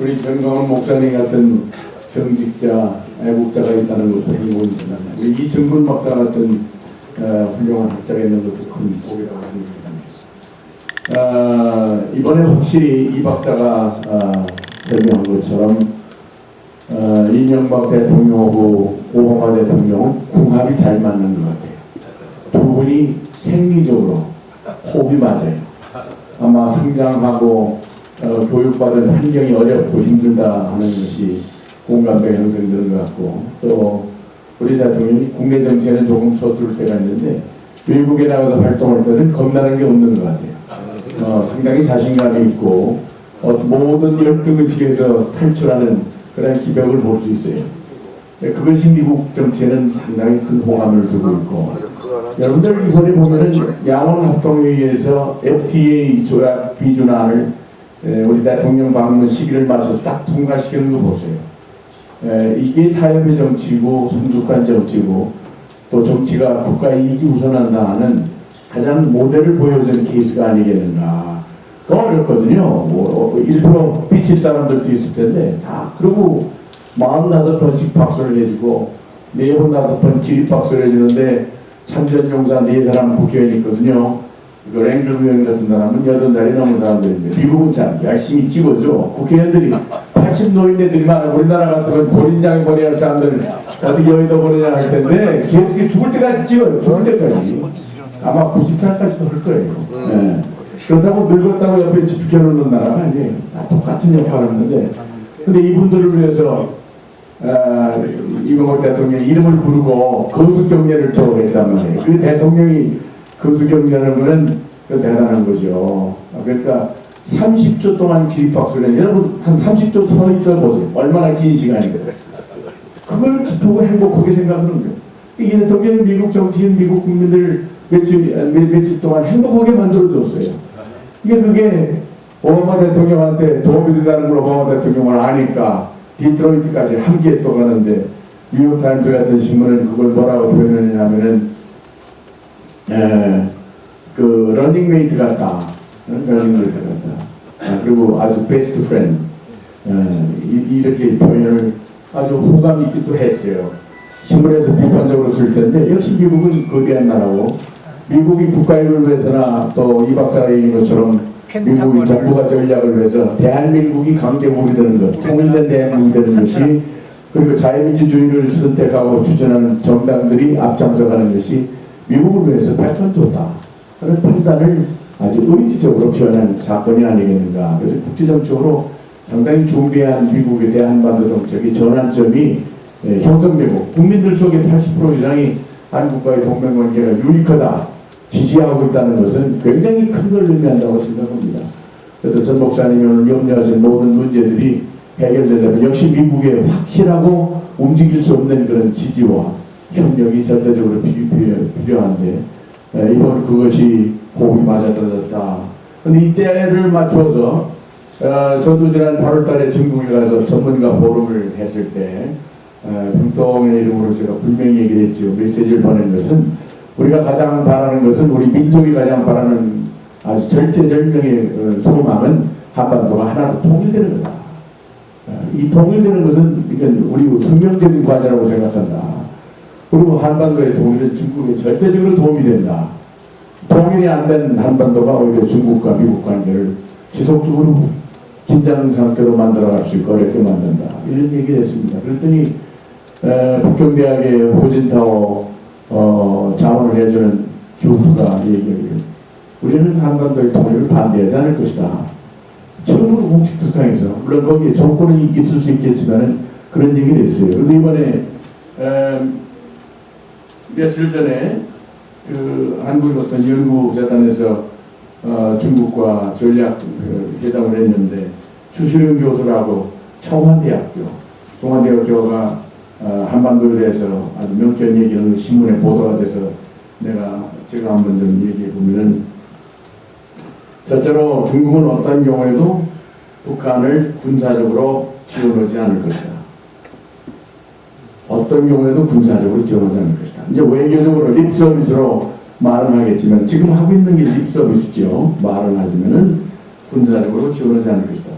우리 전광훈 목사님 같은 정직자, 애국자가 있다는 것도 행복입니다. 우리 이정근 박사 같은 훌륭한 학자가 있는 것도 큰 복이라고 생각합니다. 이번에 확실히 이 박사가 설명한 것처럼 이명박 대통령하고 오바마 대통령 궁합이 잘 맞는 것 같아요. 두 분이 생리적으로 호흡이 맞아요. 아마 성장하고 교육받은 환경이 어렵고 힘들다 하는 것이 공감대가 형성되는 것 같고, 또 우리 대통령이 국내 정치에는 조금 서투를 때가 있는데 외국에 나가서 활동할 때는 겁나는 게 없는 것 같아요. 상당히 자신감이 있고 모든 열등의식에서 탈출하는 그런 기벽을 볼 수 있어요. 그것이 미국 정치에는 상당히 큰 호감을 두고 있고, 여러분들 이번에 보면은 양원합동회의에서 FTA 조약 비준안을 우리 대통령 방문 시기를 맞춰서 딱 통과시키는 거 보세요. 이게 타협의 정치고 성숙한 정치고 또 정치가 국가 이익이 우선한다 하는 가장 모델을 보여주는 케이스가 아니겠는가. 그거 어렵거든요. 일부러 삐칠 사람들도 있을 텐데 다 그러고 45번씩 박수를 해주고 4번 5번 기립박수를 해주는데 참전용사 4사람 국회의원이 있거든요. 그 랭글 의원 같은 사람은 80살이 넘은 사람들인데 미국은 참 열심히 찍어줘. 국회의원들이 80 노인네들이 많아. 우리나라 같으면 고린장에 보내야 할 사람들 어떻게 여의도 보내야 할 텐데 계속 죽을 때까지 찍어요. 죽을 때까지. 아마 90살까지도 할 거예요. 네. 그렇다고 늙었다고 옆에 비켜놓는 나라가 아니에요. 다 똑같은 역할을 하는데, 근데 이분들을 위해서 이명박 대통령이 이름을 부르고 거수경례를 또 했단 말이에요. 그 대통령이 거수경례하면 대단한 거죠. 그러니까 30초 동안 기립박수를 여러분 한 30초 서 있어 보세요. 얼마나 긴 시간인가요? 그걸 기쁘고 행복하게 생각하는 거예요. 이 대통령이 미국 정치인, 미국 국민들 며칠 동안 행복하게 만들어줬어요. 그게 오바마 대통령한테 도움이 된다는 걸 오바마 대통령을 아니까 디트로이트까지 함께 또 가는데, 뉴욕타임스 같은 신문은 그걸 뭐라고 표현했냐면은 그 러닝메이트 같다. 러닝메이트 같다. 그리고 아주 베스트 프렌드. 이렇게 표현을 아주 호감 있기도 했어요. 신문에서 비판적으로 쓸 텐데 역시 미국은 거대한 나라고, 미국이 국가익을 위해서나 또 이 박사가 얘기한 것처럼 미국이 동북아 전략을 위해서 대한민국이 강대국이 되는 것, 통일된 대한민국이 되는 것이, 그리고 자유민주주의를 선택하고 추진하는 정당들이 앞장서가는 것이 미국을 위해서 100번 좋다 그런 판단을 아주 의지적으로 표현한 사건이 아니겠는가. 그래서 국제정치적으로 상당히 중대한 미국에 대한 한반도 정책의 전환점이 형성되고, 국민들 속의 80% 이상이 한국과의 동맹관계가 유익하다 지지하고 있다는 것은 굉장히 큰 걸 의미한다고 생각합니다. 그래서 전 목사님이 오늘 염려하신 모든 문제들이 해결되려면 역시 미국의 확실하고 움직일 수 없는 그런 지지와 협력이 절대적으로 필요한데, 이번 그것이 호흡이 맞아떨어졌다. 그런데 이 때를 맞춰서 저도 지난 8월 달에 중국에 가서 전문가 포럼을 했을 때 병동의 이름으로 제가 분명히 얘기를 했죠. 메시지를 보낸 것은, 우리가 가장 바라는 것은, 우리 민족이 가장 바라는 아주 절체절명의 소망은 한반도가 하나로 통일되는 거다. 이 통일되는 것은 우리 숙명적인 과제라고 생각한다. 그리고 한반도의 통일은 중국에 절대적으로 도움이 된다. 통일이 안 된 한반도가 오히려 중국과 미국 관계를 지속적으로 긴장 상태로 만들어갈 수 있고 어렵게 만든다. 이런 얘기를 했습니다. 그랬더니 북경대학의 호진타오 자문을 해주는 교수가 얘기해요. 우리는 한반도의 통일을 반대하지 않을 것이다. 처음으로 공식 수상에서, 물론 거기에 조건이 있을 수 있겠지만 그런 얘기를 했어요. 그런데 이번에 며칠 전에 그 한국의 어떤 연구재단에서 중국과 전략 회담을 했는데, 추시룡 교수라고 청와대학교가 한반도에 대해서 아주 명쾌한 얘기는 신문에 보도가 돼서 제가 한번 좀 얘기해 보면은, 첫째로 중국은 어떤 경우에도 북한을 군사적으로 지원하지 않을 것이다. 어떤 경우에도 군사적으로 지원하지 않을 것이다. 이제 외교적으로 립서비스로 말은 하겠지만, 지금 하고 있는 게 립서비스죠. 말은 하지만은 군사적으로 지원하지 않을 것이다.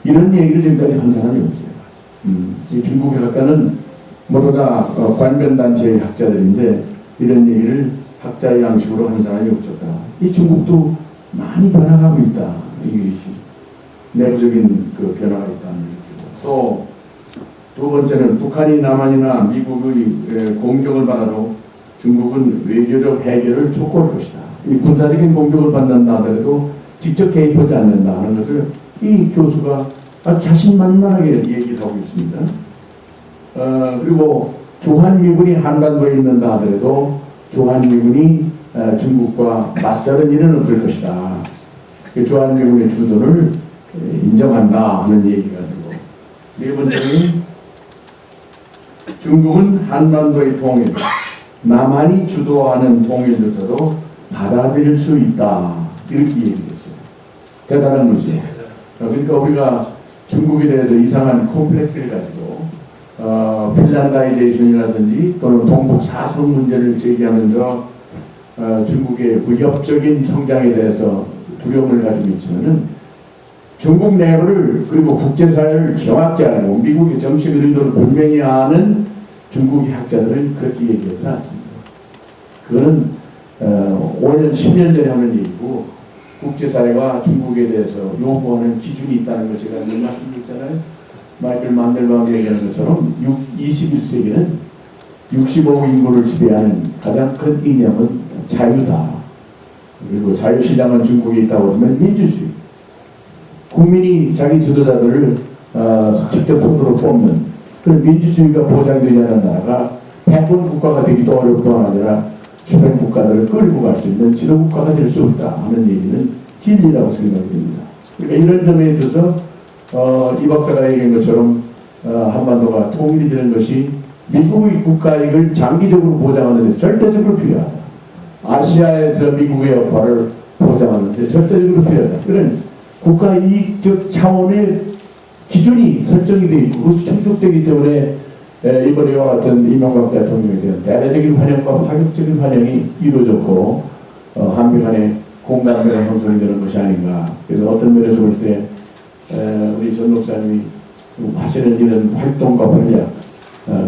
이런 얘기를 지금까지 한 사람이 없어요. 이 중국의 학자는 모두 다 관변단체의 학자들인데 이런 얘기를 학자의 양식으로 한 사람이 없었다. 이 중국도 많이 변화하고 있다. 이것이 내부적인 그 변화가 있다는 얘기죠. 또 두 번째는 북한이 남한이나 미국의 공격을 받아도 중국은 외교적 해결을 촉구할 것이다. 이 군사적인 공격을 받는다 하더라도 직접 개입하지 않는다 하는 것을 이 교수가 아주 자신만만하게 얘기를 하고 있습니다. 그리고 주한미군이 한반도에 있는다 하더라도 주한미군이 중국과 맞서는 일은 없을 것이다. 주한미군의 주도를 인정한다 하는 얘기가 되고, 네 번째는 중국은 한반도의 통일, 남한이 주도하는 통일조차도 받아들일 수 있다. 이렇게 얘기했어요. 대단한 문제. 그러니까 우리가 중국에 대해서 이상한 콤플렉스를 가지고 핀란다이제이션이라든지 또는 동북 사선 문제를 제기하면서 중국의 위협적인 성장에 대해서 두려움을 가지고 있지만은 중국 내부를 그리고 국제사회를 정확히 알고 미국의 정책 의도를 분명히 아는 중국의 학자들은 그렇게 얘기해서는 않습니다. 그거는 5년, 10년 전에 하는 얘기고 국제사회가 중국에 대해서 요구하는 기준이 있다는 걸 제가 늘 말씀드렸잖아요. 마이클 만델바움이 얘기하는 것처럼 21세기는 65억 인구를 지배하는 가장 큰 이념은 자유다. 그리고 자유시장은 중국에 있다고 하지만 민주주의. 국민이 자기 지도자들을 직접 손으로 뽑는 그런 민주주의가 보장되지 않는 나라가 패권 국가가 되기도 어려울 뿐 아니라 주변 국가들을 끌고 갈 수 있는 지도국가가 될 수 없다 하는 얘기는 진리라고 생각이 됩니다. 그러니까 이런 점에 있어서 이 박사가 얘기한 것처럼 한반도가 통일이 되는 것이 미국의 국가이익을 장기적으로 보장하는 데서 절대적으로 필요하다. 아시아에서 미국의 역할을 보장하는 데 절대적으로 필요하다. 그런 국가이익적 차원의 기준이 설정이 되어 있고 그것이 충족되기 때문에 이번에 와 같은 이명박 대통령에 대한 대대적인 환영과 파격적인 환영이 이루어졌고 한미 간의 공감대가 형성이 되는 것이 아닌가. 그래서 어떤 면에서 볼 때 우리 전 목사님이 하시는 이런 활동과 활약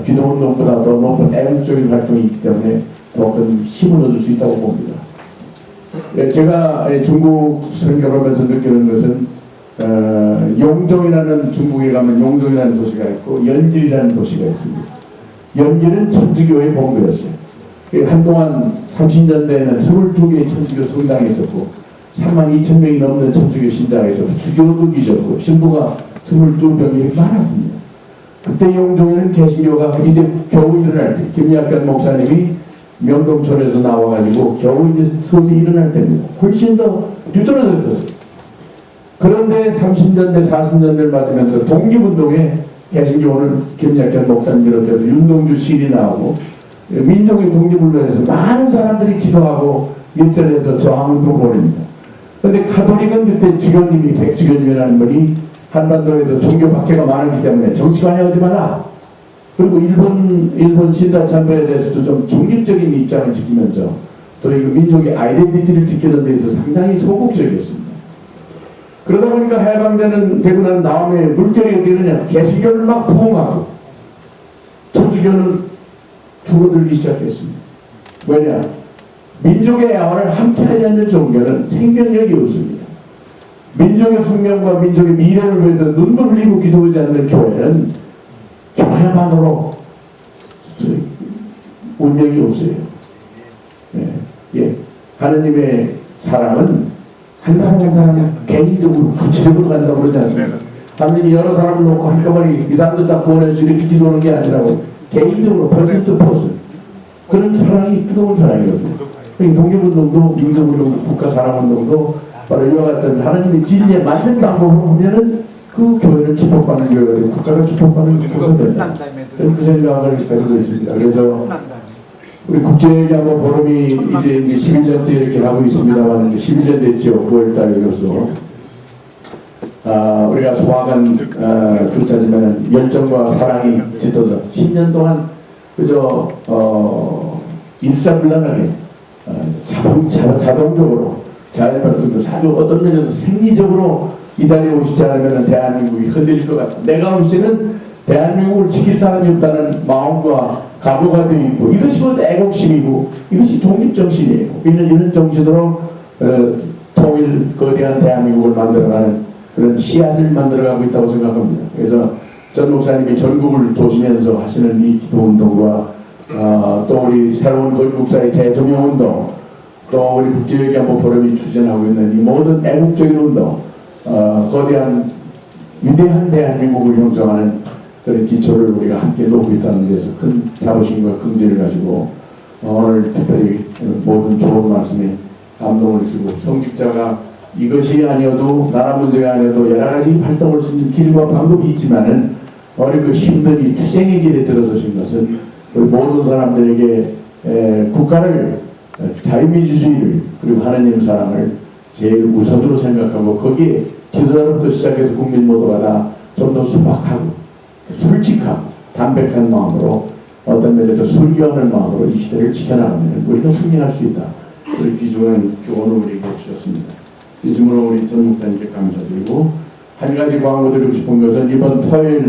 기도운동보다 더 높은 애국적인 활동이 있기 때문에 더 큰 힘을 얻을 수 있다고 봅니다. 제가 중국 선교를 하면서 느끼는 것은 용종이라는 중국에 가면 용종이라는 도시가 있고 연길이라는 도시가 있습니다. 연길은 천주교의 본거였어요. 한동안 30년대에는 22개의 천주교 성당이 있었고 32,000명이 넘는 천주교 신자가 있었고 주교도 계셨고 신부가 22명이 많았습니다. 그때 용종에는 개신교가 이제 겨우 일어날 때 김약현 목사님이 명동촌에서 나와가지고 겨우 이제 서서히 일어날 때입니다. 훨씬 더 뒤떨어져 있었어요. 그런데 30년대 40년대를 맞으면서 독립운동에 개신교는 김약현 목사님 비롯해서 윤동주 시인이 나오고 민족의 독립을 위해서 많은 사람들이 기도하고 일전에서 저항운동 벌입니다. 그런데 카톨릭은 그때 주교님이 백주교님이라는 분이 한반도에서 종교 박해가 많았기 때문에 정치 관여하지 마라. 그리고 일본 신사참배에 대해서도 좀 중립적인 입장을 지키면서 또 이 민족의 아이덴티티를 지키는 데 있어서 상당히 소극적이었습니다. 그러다 보니까 해방되고 난 다음에 물결이 어떻게 되느냐. 개신교는 막 부흥하고 천주교는 줄어들기 시작했습니다. 왜냐? 민족의 야원을 함께하지 않는 종교는 생명력이 없습니다. 민족의 숙명과 민족의 미래를 위해서 눈물 흘리고 기도하지 않는 교회는 교회만으로 운명이 없어요. 하느님의 사랑은 한 사람 한 사람 개인적으로 구체적으로 간다고 그러지 않습니까? 하느님이 여러 사람을 놓고 한꺼번에 이 사람들 다 구원해서 이렇게 기도하는 게 아니라고 개인적으로 퍼센트 그런 사랑이 뜨거운 사랑이거든요. 독립운동도 민족운동, 국가사랑운동도 바로 이와 같은 하나님의 진리에 맞는 방법으로 보면은 그 교회는 축복받는 교회가 되고 국가가 축복받는 국가가 된다. 저는 그 생각을 가지고 있습니다. 그래서 우리 국제외교안보 포럼이 이제 11년째 이렇게 하고 있습니다만 11년 됐죠. 9월달로서 우리가 소화한 숫자지만 열정과 사랑이 짙어서 10년 동안 그저 일사불란하게 자동적으로 자연발전도 아주 어떤 면에서 생리적으로 이 자리에 오시지 않으면 대한민국이 흔들릴 것 같다. 내가 올 때는 대한민국을 지킬 사람이 없다는 마음과 각오가 되어 있고, 이것이 곧 애국심이고 이것이 독립정신이에요. 우리는 이런 정신으로 통일 거대한 대한민국을 만들어가는 그런 씨앗을 만들어가고 있다고 생각합니다. 그래서 전 목사님이 전국을 도시면서 하시는 이 기도운동과 또 우리 새로운 건국사의 재조명운동, 또 우리 국제외교안보 포럼이 추진하고 있는 이 모든 애국적인 운동, 거대한 위대한 대한민국을 형성하는 그런 기초를 우리가 함께 놓고 있다는 데서 큰 자부심과 긍지를 가지고 오늘 특별히 모든 좋은 말씀에 감동을 주고, 성직자가 이것이 아니어도, 나라 문제가 아니어도 여러 가지 활동을 할 수 있는 길과 방법이 있지만은 오늘 그 힘든 이 투쟁의 길에 들어서신 것은 우리 모든 사람들에게 국가를, 자유민주주의를, 그리고 하나님 사랑을 제일 우선으로 생각하고, 거기에 지도자로부터 시작해서 국민 모두가 다 좀 더 수박하고 솔직하고 담백한 마음으로, 어떤 면에서 순교하는 마음으로 이 시대를 지켜나가면 우리가 승리할 수 있다. 우리 귀중한 교훈을 우리에게 주셨습니다. 진심으로 우리 전 목사님께 감사드리고, 한 가지 광고드리고 싶은 것은 이번 토요일